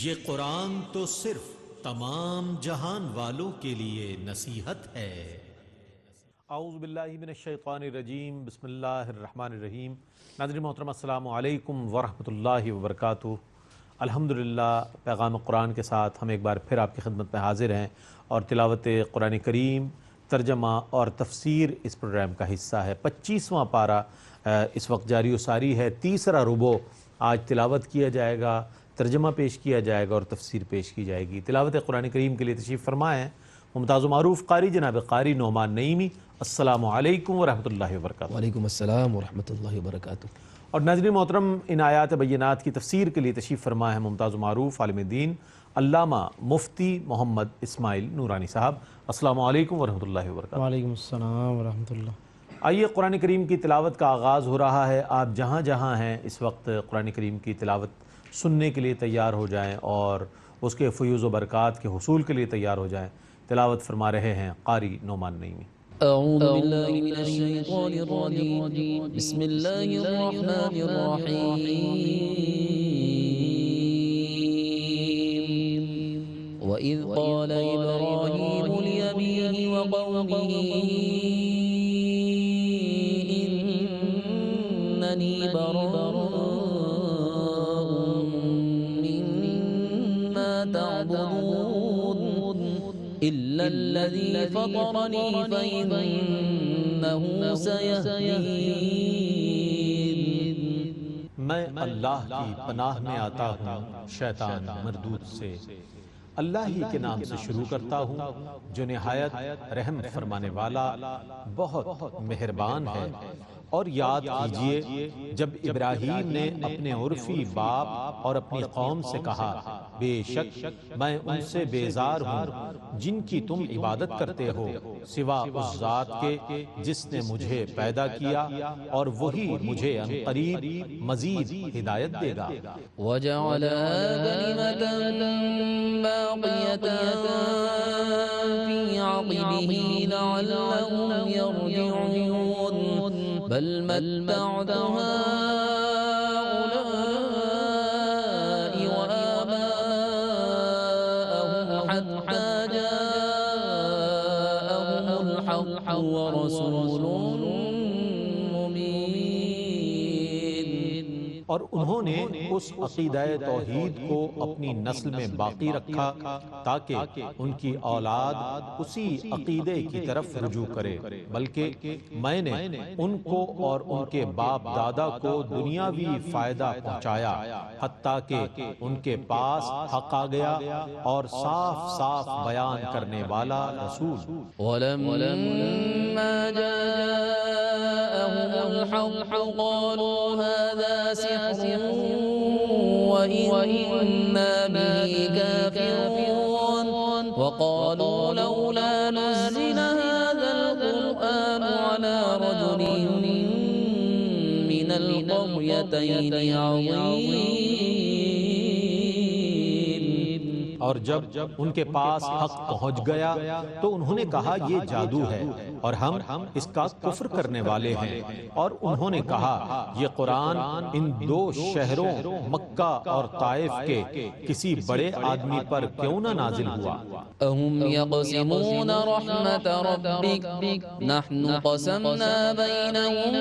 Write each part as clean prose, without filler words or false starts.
یہ قرآن تو صرف تمام جہان والوں کے لیے نصیحت ہے۔ اعوذ باللہ من الشیطان الرجیم، بسم اللہ الرحمن الرحیم۔ ناظرین محترم، السلام علیکم ورحمۃ اللہ وبرکاتہ۔ الحمدللہ پیغام قرآن کے ساتھ ہم ایک بار پھر آپ کی خدمت میں حاضر ہیں، اور تلاوت قرآن کریم، ترجمہ اور تفسیر اس پروگرام کا حصہ ہے۔ 25واں پارہ اس وقت جاری و ساری ہے، تیسرا ربع آج تلاوت کیا جائے گا، ترجمہ پیش کیا جائے گا اور تفسیر پیش کی جائے گی۔ تلاوت قرآن کریم کے لیے تشریف فرما ہے ممتاز و معروف قاری جناب قاری نعمان نعیمی۔ السلام علیکم ورحمۃ اللہ وبرکاتہ۔ وعلیکم السلام ورحمۃ اللہ وبرکاتہ۔ اور ناظرین محترم، ان آیات بینات کی تفسیر کے لیے تشریف فرما ہے ممتاز و معروف عالم دین علامہ مفتی محمد اسماعیل نورانی صاحب۔ السلام علیکم ورحمۃ اللہ وبرکاتہ۔ وعلیکم السلام ورحمۃ اللہ۔ آئیے، قرآن کریم کی تلاوت کا آغاز ہو رہا ہے۔ آپ جہاں جہاں ہیں اس وقت قرآن کریم کی تلاوت سننے کے لیے تیار ہو جائیں اور اس کے فیوز و برکات کے حصول کے لیے تیار ہو جائیں۔ تلاوت فرما رہے ہیں قاری نعمان نعیمی۔ اعوذ باللہ من الشیطان الرجیم، بسم اللہ الرحمن الرحیم۔ وَإِذْ قَالَ إِبْرَاهِيمُ لِأَبِيهِ وَقَوْمِهِ إِنَّنِي بَرَاءٌ مِّمَّا تَعْبُدُونَ إِلَّا الَّذِي فَطَرَنِي فَإِنَّهُ سَيَهْدِينِ۔ میں اللہ کی پناہ میں آتا ہوں شیطان مردود سے۔ اللہ ہی کے نام سے شروع کرتا ہوں جو نہایت رحم فرمانے والا بہت مہربان ہے۔ اور یاد کیجئے جب ابراہیم نے اپنے عرفی باپ اور اپنی قوم سے کہا، بے شک میں ان سے بیزار ہوں جن کی تم عبادت کرتے ہو سوا اس ذات کے جس نے مجھے پیدا کیا، اور وہی مجھے عنقریب مزید ہدایت دے گا۔ وَجَعَلَهَا كَلِمَةً بَاقِيَةً فِي عَقِبِهِ لَعَلَّهُمْ يَرْجِعُونَ بَلْ مَتَّعْتُ هَٰؤُلَاءِ وَآبَاءَهُمْ حَتَّىٰ جَاءَهُمُ الْحَقُّ وَرَسُولٌ مُّبِينٌ۔ اور انہوں نے اس عقیدہ توحید کو اپنی نسل میں باقی رکھا تاکہ ان کی اولاد اسی عقیدے کی طرف رجوع کرے، بلکہ میں نے ان کو اور ان کے باپ دادا کو دنیاوی فائدہ پہنچایا حتیٰ کہ ان کے پاس حق آ گیا اور صاف صاف بیان کرنے والا رسول۔ وَلَمَّا جَاءَهُمُ الْحَقُّ قَالُوا هَٰذَا سِحْرٌ وَإِنَّا بِهِ كَافِرُونَ وَقَالُوا لَوْلَا نُزِّلَ هَٰذَا الْقُرْآنُ عَلَىٰ رَجُلٍ مِّنَ الْقَرْيَتَيْنِ عَظِيمٍ۔ اور جب ان کے پاس حق پہنچ گیا تو انہوں نے کہا یہ جادو ہے اور ہم اس کا کفر کرنے والے ہیں، اور انہوں نے کہا یہ قرآن ان دو شہروں مکہ اور طائف کے کسی بڑے آدمی پر کیوں نہ نازل ہوا۔ أَهُمْ يَقْسِمُونَ رَحْمَةَ رَبِّكَ نَحْنُ قَسَمْنَا بَيْنَهُم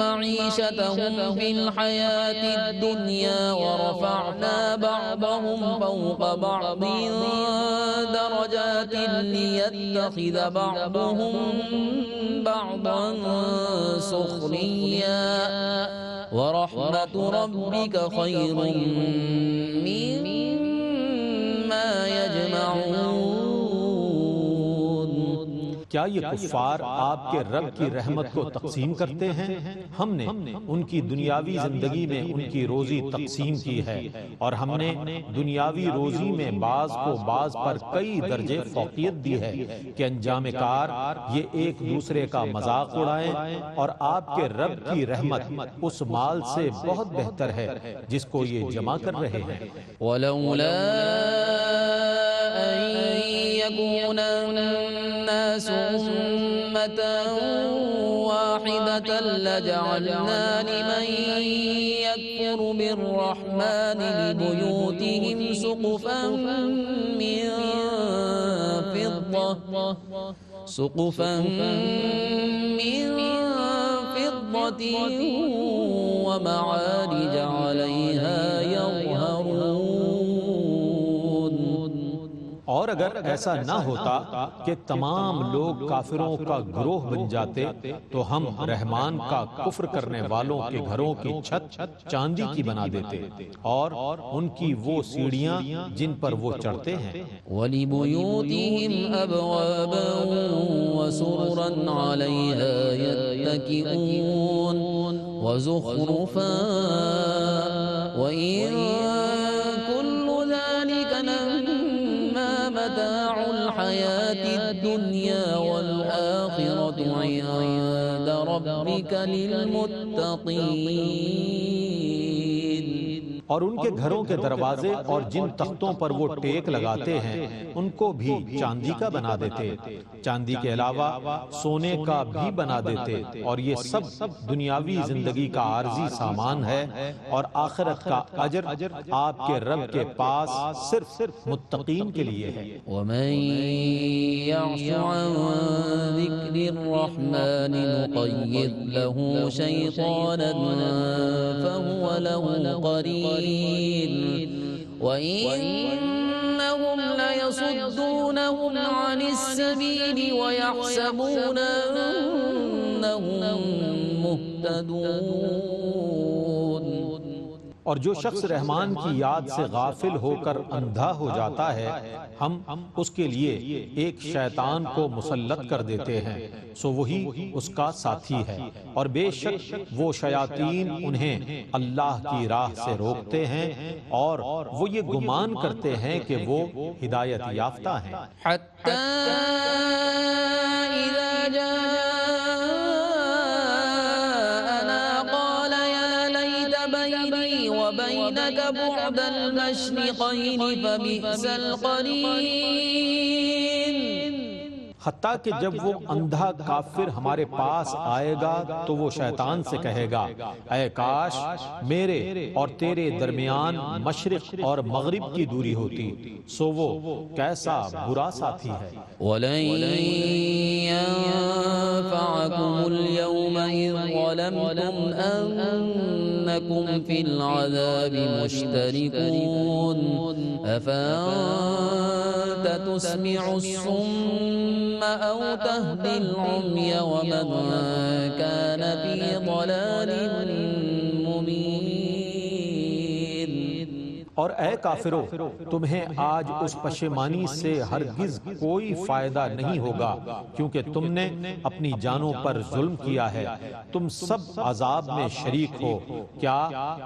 مَّعِيشَتَهُمْ فِي الْحَيَاةِ الدُّنْيَا وَرَفَعْنَا بَعْضَهُمْ فَوْقَ بَعْضٍ دَرَجَاتٍ لِيَتَّخِذَ بَعْضُهُم بَعْضًا سُخْرِيًّا وَرَحْمَةُ رَبِّكَ خَيْرٌ مِّمَّا يَجْمَعُونَ۔ کیا یہ کفار آپ کے رب کی رحمت کو تقسیم کرتے ہیں؟ ہم نے ان کی دنیاوی زندگی میں ان کی روزی تقسیم کی ہے، اور ہم نے دنیاوی روزی میں بعض کو بعض پر کئی درجے فوقیت دی ہے کہ انجام کار یہ ایک دوسرے کا مذاق اڑائیں، اور آپ کے رب کی رحمت اس مال سے بہت بہتر ہے جس کو یہ جمع کر رہے ہیں۔ وَلَوْلَا أَن يَكُونَ النَّاسُ أُمَّةً واحدة لجعلنا لمن يكفر بالرحمن لبيوتهم سقفا من فضة ومعارج عليها يظهرون. اور اگر ایسا نہ ہوتا کہ تمام لوگ کافروں کا گروہ بن جاتے تو ہم رحمان کا کفر کرنے والوں کے گھروں کی چھت چاندی کی بنا دیتے اور ان کی وہ سیڑھیاں جن پر وہ چڑھتے ہیں. وَلِبُيُوتِهِمْ أَبْوَابًا وَسُرُرًا عَلَيْهَا يَتَّكِئُونَ وَزُخْرُفًا وَإِن كُلُّ ذَلِكَ لَمَّا مَتَاعُ الْحَيَاةِ الدُّنْيَا وَالْآخِرَةُ عِندَ رَبِّكَ لِلْمُتَّقِينَ. اور ان کے گھروں کے دروازے اور جن تختوں پر وہ ٹیک لگاتے ہیں ان کو بھی چاندی کا بنا دیتے، چاندی کے علاوہ سونے کا بھی بنا دیتے، اور یہ سب دنیاوی زندگی کا عارضی سامان ہے، اور آخرت کا اجر آپ کے رب کے پاس صرف متقین کے لیے ہے. وَمَن يَعْشُ عَن ذِكْرِ الرَّحْمَنِ نُقَيِّضْ لَهُ شَيْطَانًا فَهُوَ لَهُ قَرِينٌ وَإِنَّهُمْ لَيَصُدُّونَهُمْ عَنِ السَّبِيلِ وَيَحْسَبُونَ أَنَّهُمْ مُهْتَدُونَ. اور جو شخص رحمان کی یاد سے غافل ہو کر اندھا ہو جاتا ہے ہم اس کے لیے ایک شیطان کو مسلط کر دیتے ہیں سو وہی اس کا ساتھی ہے، اور بے شک وہ شیاطین انہیں اللہ کی راہ سے روکتے ہیں اور وہ یہ گمان کرتے ہیں کہ وہ ہدایت یافتہ ہیں. حَتَّى إِذَا جَاءَنَا قَالَ يَا لَيْتَ بَيْنِي وَبَيْنَكَ بُعْدَ الْمَشْرِقَيْنِ فَبِئْسَ الْقَرِينُ. حتیٰ کہ جب وہ اندھا کافر ہمارے پاس آئے گا تو وہ شیطان سے کہے گا اے کاش میرے اور تیرے درمیان مشرق اور مغرب کی دوری ہوتی، سو وہ کیسا برا ساتھی ہے. وَلَن يَنفَعَكُمُ الْيَوْمَ إِذ ظَّلَمْتُمْ أَنَّكُمْ فِي الْعَذَابِ مُشْتَرِكُونَ أَفَأَنتَ تُسْمِعُ الصُّمَّ أَوْ تَهْدِي الْعُمْيَ وَمَن كَانَ فِي ضَلَالٍ مُّبِينٍ. اور اے کافرو تمہیں آج اس پشیمانی سے ہرگز کوئی فائدہ نہیں ہوگا کیونکہ تم نے اپنی جانوں پر ظلم کیا ہے. تم سب عذاب میں شریک ہو. کیا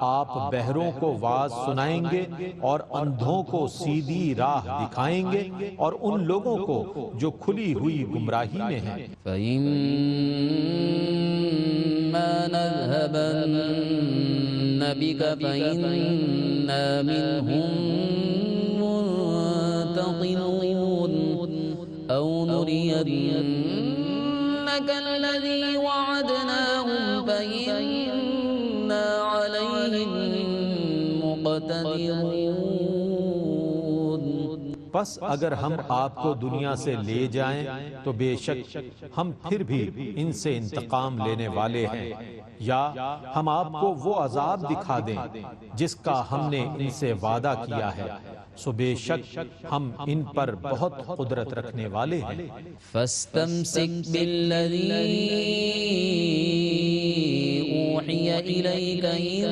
آپ بہروں کو واعظ سنائیں گے اور اندھوں کو سیدھی راہ دکھائیں گے اور ان لوگوں کو جو کھلی ہوئی گمراہی میں ہیں؟ فَإِمَّا نَذْهَبَنَّ بِكَ فَإِنَّا مِنْهُمْ مُنْتَقِمُونَ أَوْ نُرِيَنَّكَ الَّذِي وَعَدْنَاهُمْ فَإِنَّا عَلَيْهِمْ مُقْتَدِرُونَ. پس اگر ہم آپ کو دنیا سے لے جائیں تو بے شک ہم پھر بھی ان سے انتقام لینے والے ہیں، یا ہم آپ کو وہ عذاب دکھا دیں جس کا ہم نے ان سے وعدہ کیا ہے، سو بے شک ہم ان پر بہت قدرت رکھنے والے ہیں. فَاسْتَمْسِكْ بِالَّذِي أُوحِيَ إِلَيْكَ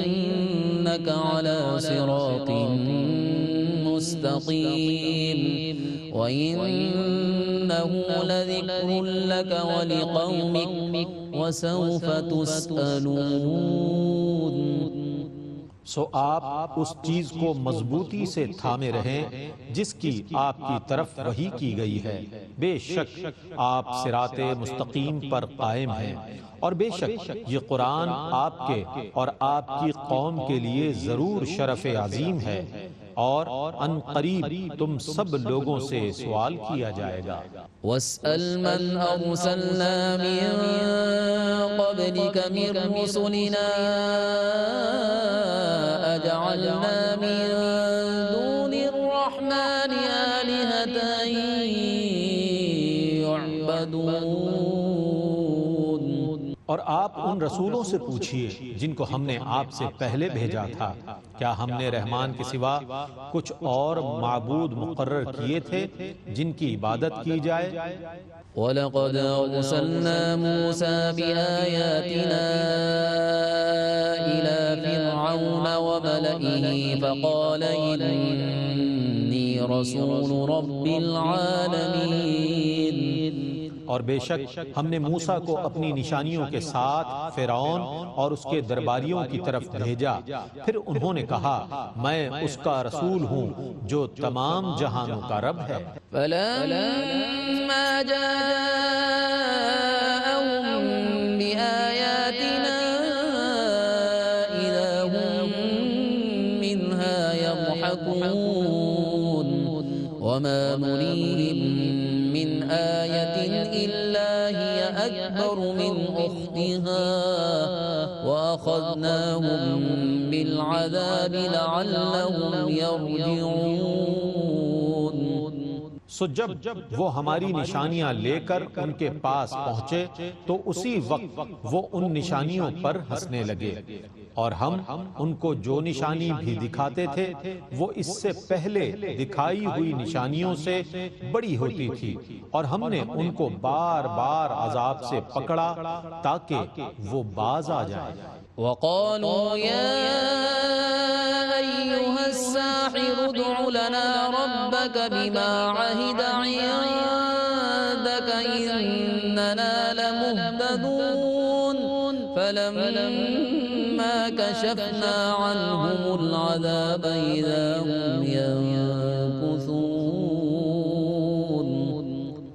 إِنَّكَ عَلَى صِرَاطٍ مستقيم وإنه لذكر لك ولقومك وسوف تسألون. سو آپ اس چیز کو مضبوطی سے تھامے رہیں جس کی آپ کی طرف وحی کی گئی ہے. بے شک آپ صراط مستقیم پر قائم ہیں، اور بے شک یہ قرآن آپ کے اور آپ کی قوم کے لیے ضرور شرف عظیم ہے، اور ان قریب تم سب لوگوں سے سوال کیا جائے گا. وَاسْأَلْ مَنْ أَرْسَلْنَا مِن قَبْلِكَ مِن رُّسُلِنَا يعبدون اور آپ ان رسولوں سے پوچھئے جن کو ہم نے آپ سے پہلے بھیجا تھا، کیا ہم نے رحمان کے سوا کچھ اور معبود مقرر کیے تھے جن کی عبادت کی جائے؟ وَلَقَدْ أَرْسَلْنَا مُوسَى بِآيَاتِنَا إِلَى فِرْعَوْنَ وَمَلَئِهِ فَقَالَ إِنِّي رَسُولُ رَبِّ الْعَالَمِينَ اور بے شک ہم نے موسیٰ کو اپنی نشانیوں کے ساتھ فرعون اور اس کے درباریوں کی طرف بھیجا، پھر انہوں نے کہا میں اس کا رسول ہوں جو تمام جہانوں کا رب ہے۔ فَلَمَّا جَاءَهُم بِآيَاتِنَا إِذَا هُم مِّنْهَا يَضْحَكُونَ وَمَا نُرِيهِم مِّنْ آيَةٍ إِلَّا هِيَ أَكْبَرُ مِنْ أُخْتِهَا وَأَخَذْنَاهُم بِالْعَذَابِ لَعَلَّهُمْ يَرْجِعُونَ۔ سو جب وہ ہماری نشانیاں لے کر ان کے پاس پہنچے تو اسی وقت وہ ان نشانیوں پر ہنسنے لگے، اور ہم ان کو جو نشانی بھی دکھاتے تھے وہ اس سے پہلے دکھائی ہوئی نشانیوں سے بڑی ہوتی تھی، اور ہم نے ان کو بار بار عذاب سے پکڑا تاکہ وہ باز آ جائے۔ وَقَالُوا يَا أَيُّهَا السَّاحِرُ ادْعُ لَنَا رَبَّكَ بِمَا عَهِدَ عِندَكَ إِنَّنَا لَمُهْتَدُونَ فَلَمَّا كَشَفْنَا عَنْهُمُ الْعَذَابَ إِذَا هُمْ يَنكُثُونَ۔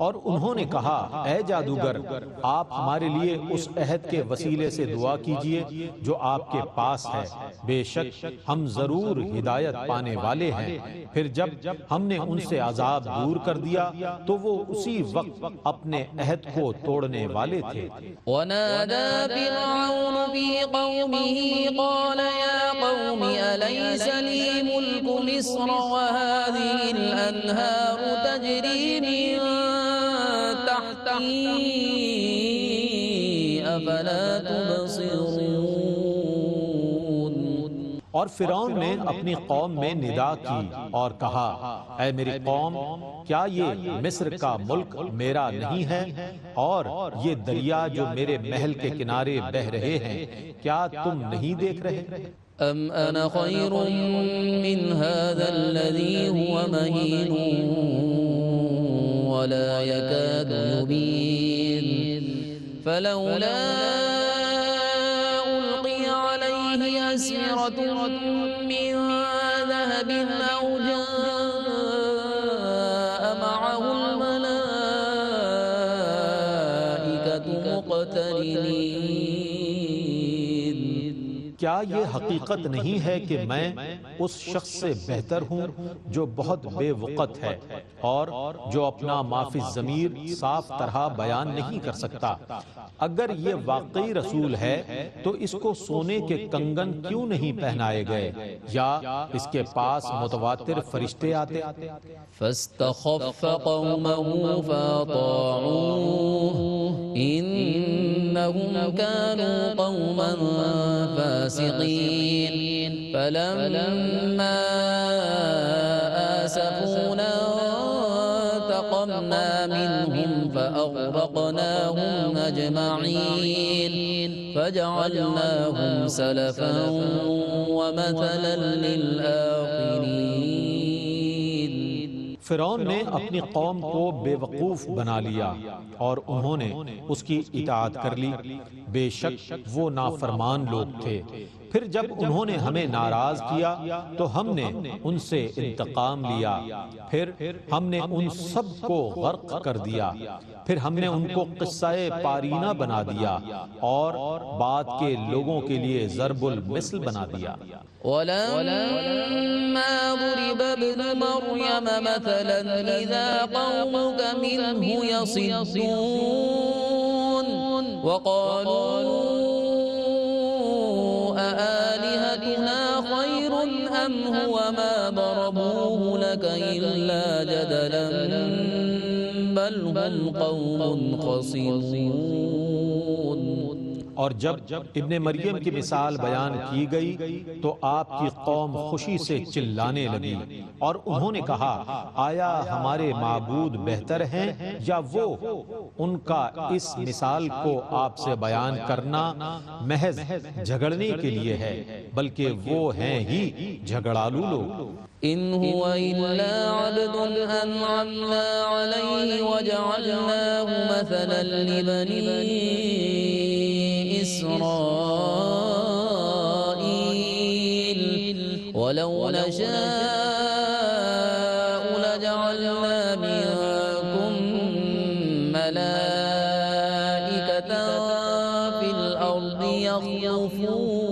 اور انہوں نے کہا اے جادوگر آپ ہمارے لیے اس عہد کے وسیلے سے دعا کیجئے جو آپ کے پاس ہے، بے شک ہم ضرور ہدایت پانے والے ہیں۔ پھر جب ہم نے ان سے عذاب دور کر دیا تو وہ اسی وقت اپنے عہد کو توڑنے والے تھے۔ وَنَادَى فِرْعَوْنُ فِي قَوْمِهِ قَالَ يَا قَوْمِ أَلَيْسَ لِي مُلْكُ مِصْرَ وَهَٰذِهِ الْأَنْهَارُ تَجْرِي مِن تَحْتِي أَفَلَا تُبْصِرُونَ۔ اور فرعون نے اپنی قوم میں ندا کی اور کہا اے میری قوم کیا یہ مصر کا ملک میرا نہیں ہے اور یہ دریا جو میرے محل کے کنارے بہہ رہے ہیں کیا تم نہیں دیکھ رہے؟ أَمْ أَنَا خَيْرٌ مِّنْ هَذَا الَّذِي هُوَ مَهِينٌ وَلَا يَكَادُ يُبِينُ فَلَوْلَا أُلْقِيَ عَلَيْهِ أَسْوِرَةٌ مِّن ذَهَبٍ أَوْ جَاءَ مَعَهُ الْمَلَائِكَةُ مُقْتَرِنِينَ۔ کیا یہ حقیقت نہیں ہے کہ میں اس شخص سے بہتر ہوں جو بہت بے وقت ہے اور جو اپنا مافی الضمیر صاف طرح بیان نہیں کر سکتا؟ اگر یہ واقعی رسول ہے تو اس کو سونے کے کنگن کیوں نہیں پہنائے گئے یا اس کے پاس متواتر فرشتے آتے؟ فاستخف قومه فأطاعوه إنهم كانوا قوما فاسقين فلما آسفونا انتقمنا منهم فأغرقناهم أجمعين فجعلناهم سلفا ومثلا للآخرين۔ فرعون نے اپنی قوم کو بے وقوف بنا لیا اور انہوں نے اس کی اطاعت کر لی، بے شک وہ نافرمان لوگ تھے۔ پھر جب انہوں نے ہمیں ناراض کیا تو ہم نے ان سے انتقام لیا، پھر ہم نے ان سب کو غرق کر دیا، پھر ہم نے ان کو قصہ پارینہ بنا دیا اور بعد کے لوگوں کے لیے ضرب المثل بنا دیا۔ وَلَمَّا ضُرِبَ ابْنُ مَرْيَمَ مَثَلًا إِذَا قَوْمُكَ مِنْهُ يَصِدُّونَ وَقَالُوا أَآلِهَتُنَا خَيْرٌ أَمْ هُوَ مَا ضَرَبُوهُ لَكَ إِلَّا جَدَلًا بل هم قوم خصمون۔ اور جب ابن مریم کی مثال بیان کی گئی تو آپ کی قوم خوشی سے چلانے لگی اور انہوں نے کہا آیا ہمارے معبود بہتر ہیں یا وہ؟ ان کا اس مثال کو آپ سے بیان کرنا محض جھگڑنے کے لیے ہے، بلکہ وہ ہیں ہی جھگڑالو لوگ۔ إن هو إلا عبد أنعمنا عليه وجعلناه مثلا لبني إسرائيل ولو نشاء لجعلنا منكم ملائكة في الأرض يخلفون۔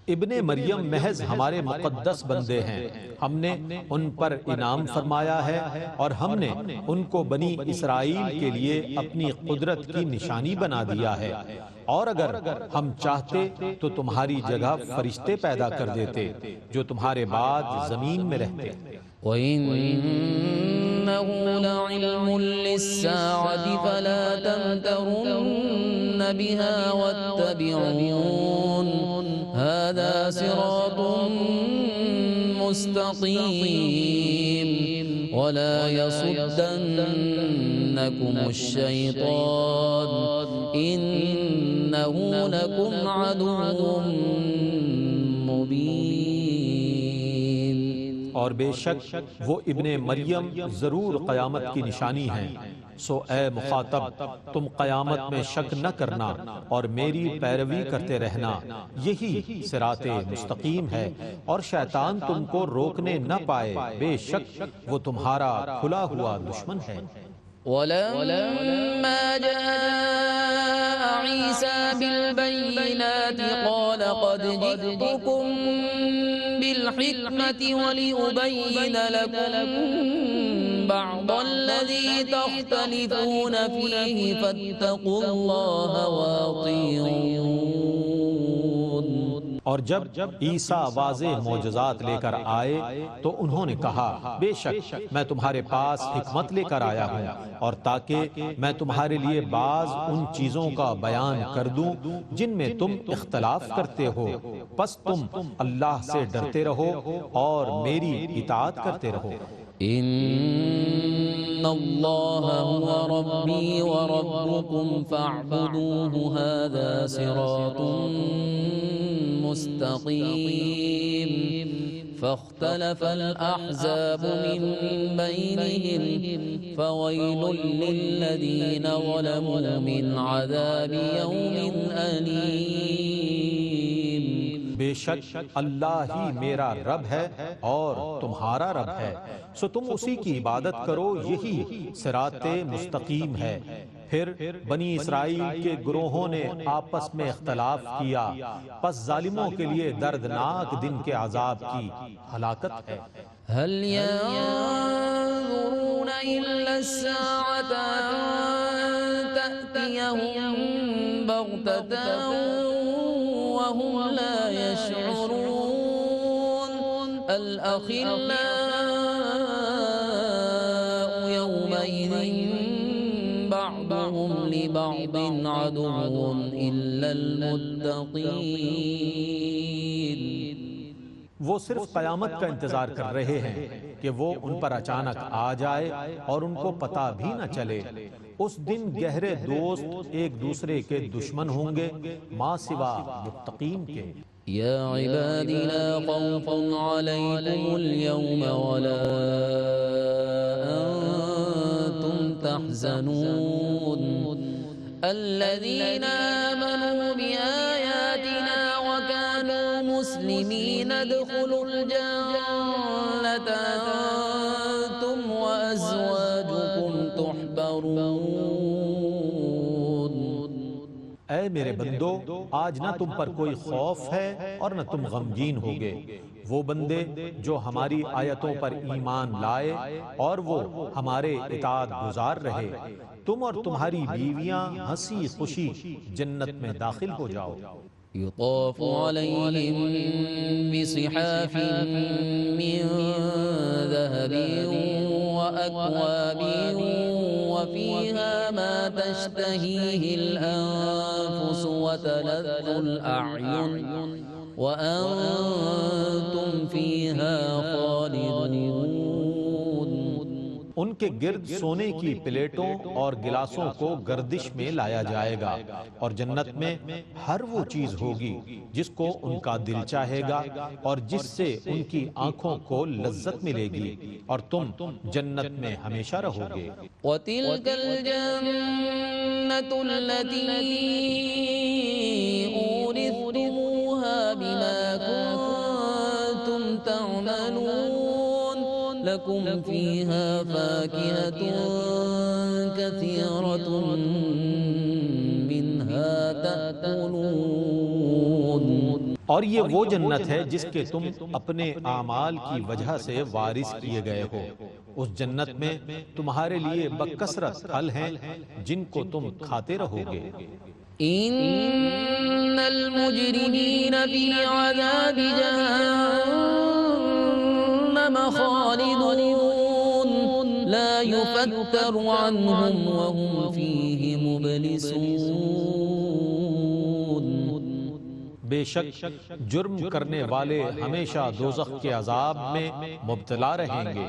ابن مریم محض ہمارے مقدس بندے ہیں، ہم نے ان پر انعام فرمایا ہے اور ہم نے ان کو بنی اسرائیل کے لیے اپنی قدرت کی نشانی بنا دیا ہے، اور اگر ہم چاہتے تو تمہاری جگہ فرشتے پیدا کر دیتے جو تمہارے بعد زمین میں رہتے۔ وَإِنَّهُ لَعِلْمٌ لِلسَّاعَةِ فَلَا تَمْتَرُنَّ بِهَا وَاتَّبِعُونِ هَذَا صِرَاطٌ مُسْتَقِيمٌ وَلَا يَصُدَّنَّكُمُ الشَّيْطَانُ إِنَّهُ لَكُمْ عَدُوٌّ مُبِينٌ۔ اور بے شک وہ ابن مریم ضرور قیامت کی نشانی ہیں، سو اے مخاطب تم قیامت میں شک نہ کرنا اور میری پیروی کرتے رہنا، یہی صراط مستقیم ہے، اور شیطان تم کو روکنے نہ پائے، بے شک وہ تمہارا کھلا ہوا دشمن ہے۔ ولما جاء عيسى بالبينات قال قد جئتكم بالحكمة ولأبين لكم بعض الذي تختلفون فيه فاتقوا الله وأطيعون۔ اور جب عیسیٰ واضح معجزات لے کر آئے تو انہوں نے کہا بے شک میں تمہارے پاس حکمت لے کر آیا ہوں، اور تاکہ میں تمہارے لیے بعض ان چیزوں کا بیان کر دوں جن میں تم اختلاف کرتے ہو، پس تم اللہ سے ڈرتے رہو اور میری اطاعت کرتے رہو۔ إن الله هو ربي وربكم فاعبدوه هذا صراط مستقيم۔ فاختلف الأحزاب من بينهم فويل للذين ظلموا من عذاب يوم أليم۔ بے شک اللہ ہی میرا رب ہے اور تمہارا رب ہے، سو تم اسی کی عبادت کرو، یہی صراط مستقیم ہے۔ پھر بنی اسرائیل کے گروہوں نے آپس میں اختلاف کیا، پس ظالموں کے لیے دردناک دن کے عذاب کی ہلاکت ہے۔ هل ينظرون إلا الساعة أن تأتيهم بغتة وهم لا يشعرون الأخلاء يومئذ بعضهم لبعض عدو إلا المتقين۔ وہ صرف قیامت کا انتظار کر رہے ہیں کہ وہ ان پر اچانک آ جائے اور ان کو پتہ بھی نہ چلے۔ اس دن گہرے دوست ایک دوسرے کے دشمن ہوں گے ماں سوا متقین کے۔ يا عباد لا خوف عليكم اليوم ولا أنتم تحزنون الذين آمنوا بآياتنا وكانوا مسلمين ادخلوا الجنة أنتم وأزواجكم تحبرون۔ اے میرے بندو آج نہ تم پر کوئی خوف ہے اور نہ تم غمگین ہوگے، وہ بندے جو ہماری آیتوں پر ایمان لائے اور وہ ہمارے اطاعت گزار رہے، تم اور تمہاری بیویاں ہنسی خوشی جنت میں داخل ہو جاؤ۔ يطاف عليهم بصحاف من ذهب وأكواب وفيها ما تشتهيه الأنفس وتلذ الأعين وأنتم فيها خالدون۔ ان کے گرد سونے کی پلیٹوں اور گلاسوں کو گردش میں لایا جائے گا، اور جنت میں ہر وہ چیز ہوگی جس کو ان کا دل چاہے گا اور جس سے ان کی آنکھوں کو لذت ملے گی، اور تم جنت میں ہمیشہ رہو گے۔ وَتِلْكَ الْجَنَّةُ الَّتِي أُورِثْتُمُوهَا بِمَا كُنتُمْ تَعْمَلُونَ لَكُمْ فِيهَا فَاكِهَةٌ كَثِيرَةٌ مِنْهَا تَأْكُلُونَ۔ اور یہ وہ جنت ہے جس کے تم اپنے اعمال کی وجہ سے وارث کیے گئے ہو۔ اس جنت میں تمہارے لیے بکثرت پھل ہیں جن کو تم کھاتے رہو گے۔ إن المجرمين في عذاب جهنم خالدون لا يفتر عنهم وهم فيه مبلسون۔ بے شک جرم کرنے والے ہمیشہ دوزخ کے عذاب میں مبتلا رہیں گے،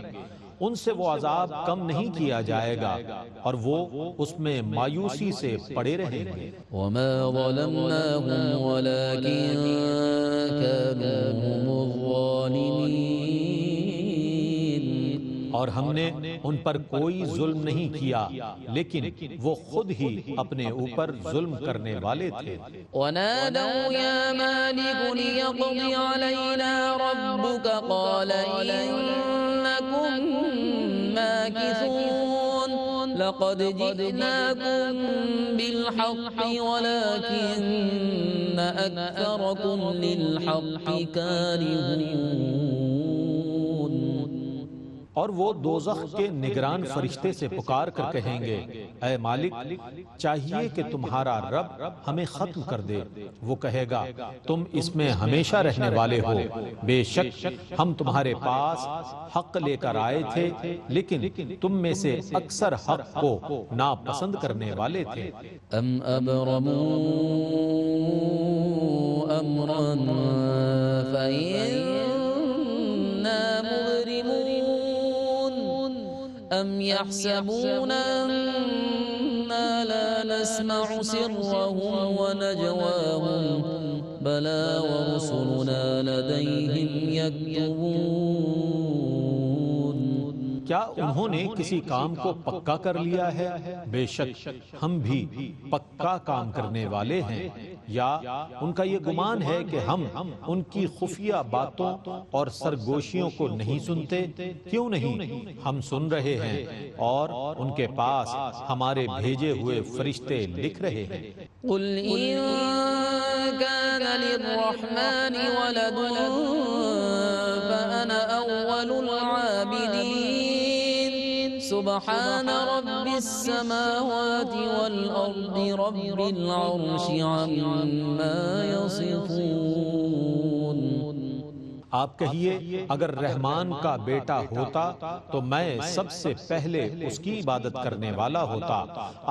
ان سے وہ عذاب کم نہیں کیا جائے گا اور وہ اس میں مایوسی سے پڑے رہیں گے۔ وما ظلمناهم ولكن كانوا هم الظالمين۔ اور ہم نے ان پر کوئی ظلم نہیں کیا لیکن وہ خود ہی اپنے اوپر ظلم کرنے والے تھے۔ ونادوا يا مالك ليقض علينا ربك قال إنكم ماكثون لقد جئناكم بالحق ولكن أكثركم للحق كارهون۔ اور وہ دوزخ کے نگران فرشتے سے پکار کر کہیں گے، اے مالک چاہیے کہ تمہارا رب ہمیں ختم کر دے۔ وہ کہے گا تم اس میں ہمیشہ رہنے والے ہو، بے شک ہم تمہارے پاس حق لے کر آئے تھے لیکن تم میں سے اکثر حق کو ناپسند کرنے والے تھے۔ ام ابرموا امرا فإنا مبرمون ام يحسبون أننا لا نسمع سرهم ونجواهم بلى ورسلنا لديهم يكتبون۔ کیا انہوں نے کسی کام کو پکا کر لیا ہے؟ بے شک ہم بھی پکا کام کرنے والے ہیں۔ یا ان کا یہ گمان ہے کہ ہم ان کی خفیہ باتوں اور سرگوشیوں کو نہیں سنتے؟ کیوں نہیں، ہم سن رہے ہیں اور ان کے پاس ہمارے بھیجے ہوئے فرشتے لکھ رہے ہیں۔ قل إن كان للرحمن ولد فأنا أول العابدين سبحان رب السماوات والأرض رب العرش عما يصفون۔ آپ کہیے اگر رحمان کا بیٹا ہوتا تو میں سب سے پہلے اس کی عبادت کرنے والا ہوتا۔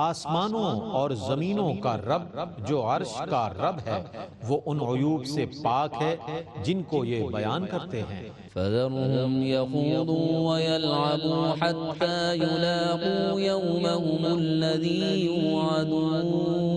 آسمانوں اور زمینوں کا رب جو عرش کا رب ہے وہ ان عیوب سے پاک ہے جن کو یہ بیان کرتے ہیں۔ فذرهم يخوضوا ويلعبوا حتى يلاقوا يومهم الذي يوعدون۔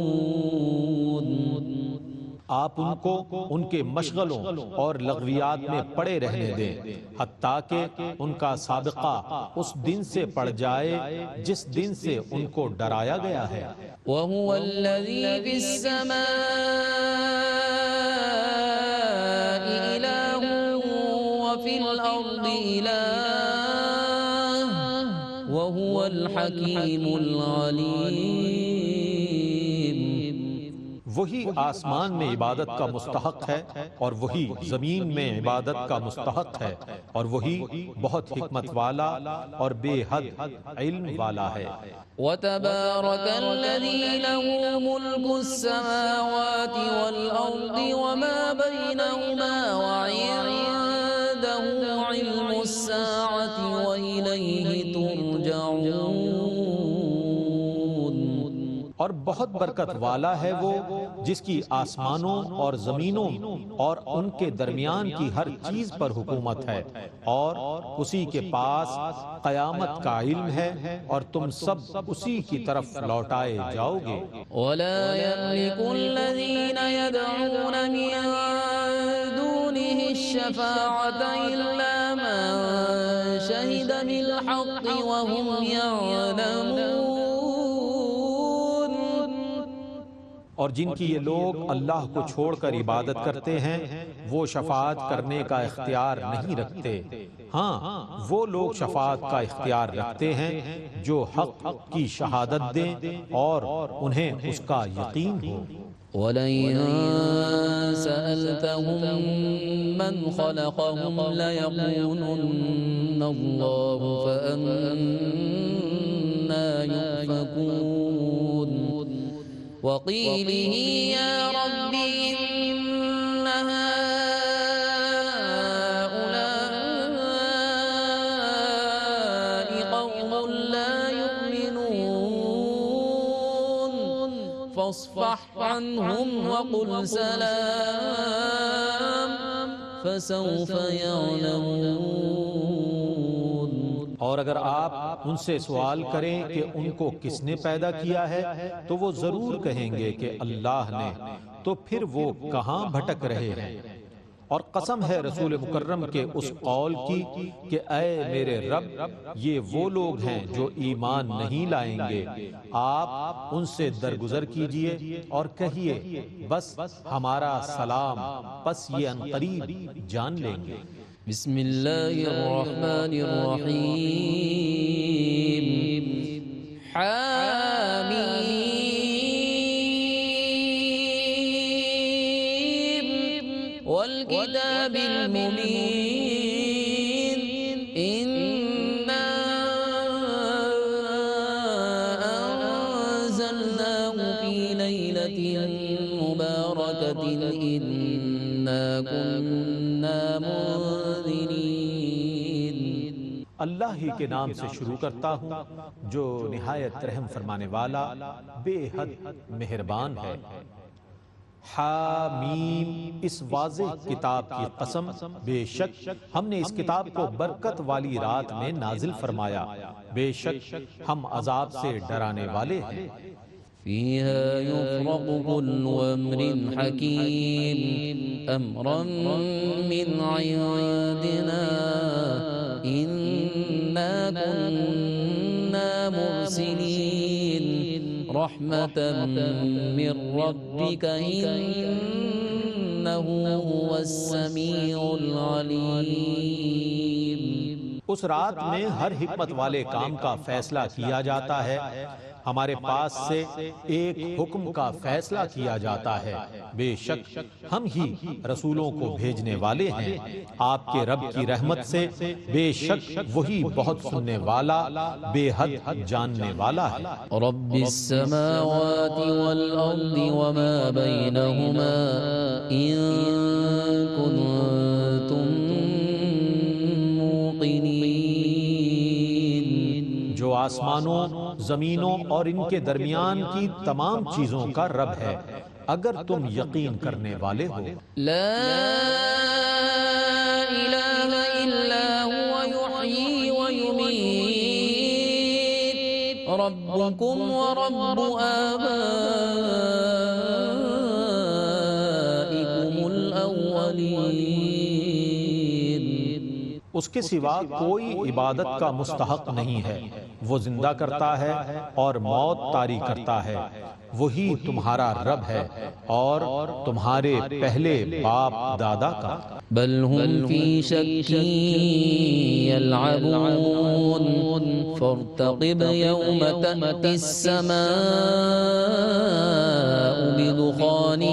آپ ان کو ان کے مشغلوں اور لغویات میں پڑے رہنے دیں حتیٰ کہ ان کا سابقہ اس دن سے پڑ جائے جس دن سے ان کو ڈرایا گیا ہے۔ وهو الذي في السماء إله وفي الأرض إله وهو الحكيم العليم۔ وہی آسمان میں عبادت کا مستحق ہے اور وہی زمین میں عبادت کا مستحق ہے اور وہی بہت حکمت والا اور بے حد علم والا ہے۔ وتبارك الذي له ملك السماوات والأرض وما بينهما وعنده علم الساعة وإليه ترجعون۔ اور بہت برکت والا ہے وہ جس کی آسمانوں اور زمینوں اور ان کے درمیان کی ہر چیز پر حکومت ہے، اور اسی کے پاس قیامت کا علم ہے، اور تم سب اسی کی طرف لوٹائے جاؤ گے۔ ولا يملك الذين يدعون من دونه الشفاعة إلا من شهد بالحق وهم يعلمون۔ اور جن کی یہ لوگ اللہ کو چھوڑ کر عبادت کرتے ہیں وہ شفاعت کرنے کا اختیار نہیں رکھتے، ہاں وہ لوگ شفاعت کا اختیار رکھتے ہیں جو حق کی شہادت دیں اور انہیں اس کا یقین ہو۔ وَلَئِن سَأَلْتَهُم مَّنْ خَلَقَهُمْ لَيَقُولُنَّ اللَّهُ فَأَنَّىٰ يُؤْفَكُونَ۔ وَقِيلِهِ يَا رَبِّ إِنَّ هَٰؤُلَاءِ قَوْمٌ لَّا يُؤْمِنُونَ فَاصْفَحْ عَنْهُمْ وَقُلْ سَلَامٌ فَسَوْفَ يَعْلَمُونَ۔ اور اگر آپ ان سے سوال کریں کہ ان کو کس نے پیدا کیا ہے تو وہ ضرور کہیں گے کہ اللہ نے، تو پھر وہ کہاں بھٹک رہے ہیں۔ اور قسم ہے رسول مکرم کے اس قول کی کہ اے میرے رب، یہ وہ لوگ ہیں جو ایمان نہیں لائیں گے، آپ ان سے درگزر کیجئے اور کہیے بس ہمارا سلام، پس یہ عنقریب جان لیں گے۔ بسم اللہ الرحمن الرحیم۔ حامیم والکتاب المبین انا انزلناه فی لیلۃ مبارکۃ انا كنا اللہ ہی کے نام سے شروع کرتا ہوں جو نہایت رحم فرمانے والا بے حد مہربان ہے۔ حامیم، اس واضح کتاب کی قسم، بے شک ہم نے اس کتاب کو برکت والی رات میں نازل فرمایا، بے شک ہم عذاب سے ڈرانے والے ہیں۔ فيها يفرق كل أمر حكيم أمرا من عندنا إنا كنا مرسلين رحمة من ربك إنه هو السميع العليم۔ اس رات میں ہر حکمت والے کام کا فیصلہ کیا جاتا ہے، ہمارے پاس سے ایک حکم کا فیصلہ کیا جاتا ہے، بے شک ہم ہی رسولوں کو بھیجنے والے ہیں آپ کے رب کی رحمت سے، بے شک وہی بہت سننے والا، بے حد جاننے والا ہے۔ رب السماوات والأرض وما بينهما إن كنتم موقنين۔ جو آسمانوں، زمینوں اور ان کے درمیان کی تمام چیزوں کا رب ہے، اگر تم یقین کرنے والے ہو۔ لا إله إلا هو يحيي ويميت ربكم ورب آبائكم الأولين۔ اس کے سوا کوئی عبادت کا مستحق نہیں ہے، وہ زندہ کرتا ہے اور موت طاری کرتا ہے، وہی تمہارا رب ہے اور تمہارے پہلے باپ دادا کا۔ بل هم في شك يلعبون فارتقب يوم تأتي السماء بدخان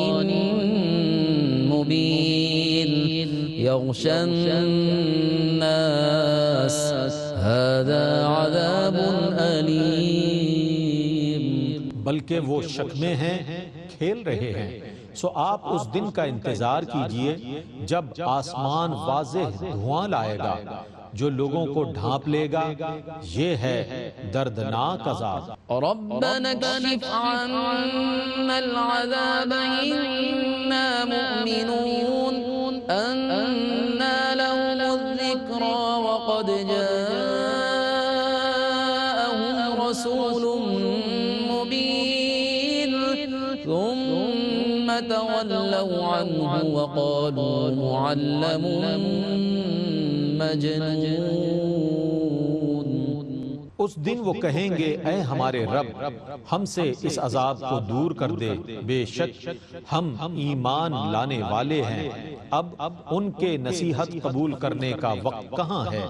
مبين يغشى الناس هذا عذاب أليم۔ بلکہ وہ شک میں ہیں، کھیل رہے ہیں، سو آپ اس دن کا انتظار کیجئے جب آسمان واضح دھواں لائے گا، جو لوگوں کو ڈھانپ لے گا، یہ ہے دردناک عذاب۔ ربنا اكشف عنا العذاب إنا مؤمنون أنا لهم الذكرى وقد جاءهم رسول مبين ثم تولوا عنه وقالوا معلم مجنون۔ اس دن وہ کہیں گے اے ہمارے رب، ہم سے اس عذاب کو دور کر دے، بے شک ہم ایمان لانے والے ہیں۔ اب ان کے نصیحت قبول کرنے کا وقت کہاں ہے،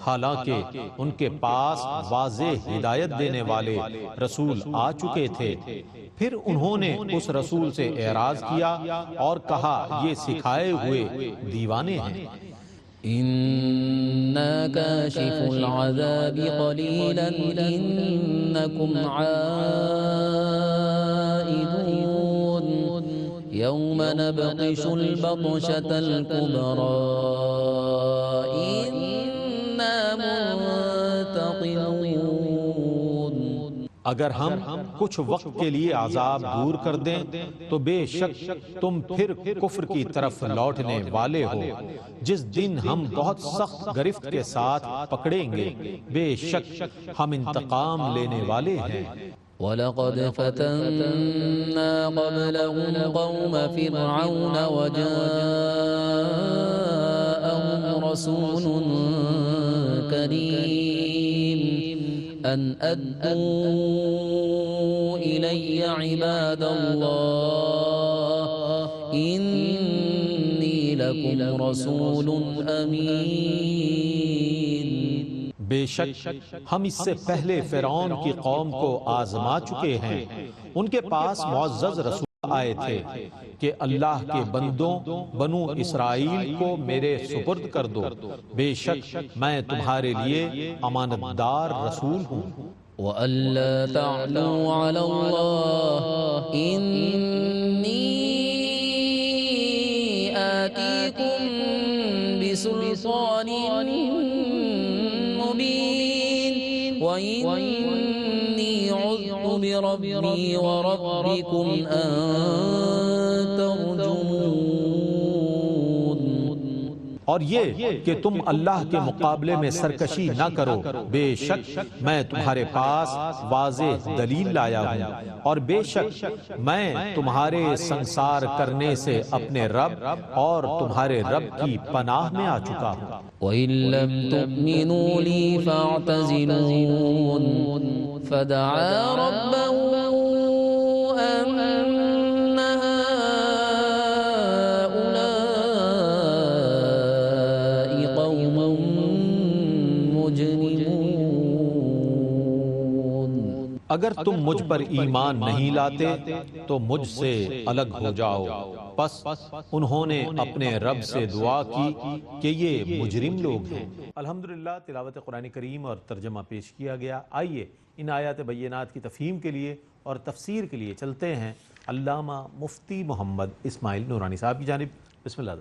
حالانکہ ان کے پاس واضح ہدایت دینے والے رسول آ چکے تھے۔ پھر انہوں نے اس رسول سے اعراض کیا اور کہا یہ سکھائے ہوئے دیوانے ہیں۔ إنا كاشف العذاب قليلا إنكم عائدون يوم نبطش البطشة الكبرى إنا منتقمون۔ اگر ہم کچھ وقت کے لیے عذاب دور کر دیں تو بے شک تم پھر کفر کی طرف لوٹنے والے ہو، جس دن ہم بہت سخت گرفت کے ساتھ پکڑیں گے، بے شک ہم انتقام لینے والے ہیں۔ وَلَقَدْ فَتَنَّا قَبْلَهُمْ قَوْمَ فِرْعَوْنَ وَجَاءَهُمْ رَسُولٌ كَرِيمٌ أَنْ أَدُّوا إِلَيَّ عِبَادَ اللَّهِ إِنِّي لَكُمْ رَسُولٌ أَمِينٌ۔ بے شک ہم اس سے پہلے فرعون کی قوم کو آزما چکے ہیں، ان کے پاس معزز رسول آئے تھے کہ اللہ کے بندوں بنو اسرائیل کو میرے سپرد کر دو، بے شک میں تمہارے لیے امانت دار رسول ہوں۔ وَأَلَّا تَعْلُوا عَلَى اللَّهِ إِنِّي آتِيكُمْ بِسُلْطَانٍ مُبِينٍ وَإِنِّي عُذْتُ بِرَبِّي وَرَبِّكُمْ أَن تَرْجُمُونِ۔ اور یہ کہ تم اللہ کے مقابلے میں سرکشی نہ کرو، بے شک میں تمہارے پاس واضح دلیل لایا ہوں، اور بے شک میں تمہارے سنسار کرنے سے اپنے رب اور تمہارے رب کی پناہ میں آ چکا ہوں۔ وَإِن لَّمْ تُؤْمِنُوا لِي فَاعْتَزِلُونِ فَدَعَا رَبَّهُ أَنَّ هَٰؤُلَاءِ قَوْمٌ مُجْرِمُونَ۔ اگر تم مجھ پر ایمان نہیں لاتے تو مجھ سے الگ ہو جاؤ۔ پس انہوں نے اپنے رب سے دعا کی کہ یہ مجرم لوگ ہیں۔ الحمدللہ تلاوت قرآن کریم اور ترجمہ پیش کیا گیا۔ آئیے ان آیات بینات کی تفہیم کے لیے اور تفسیر کے لیے چلتے ہیں علامہ مفتی محمد اسماعیل نورانی صاحب کی جانب۔ بسم اللہ۔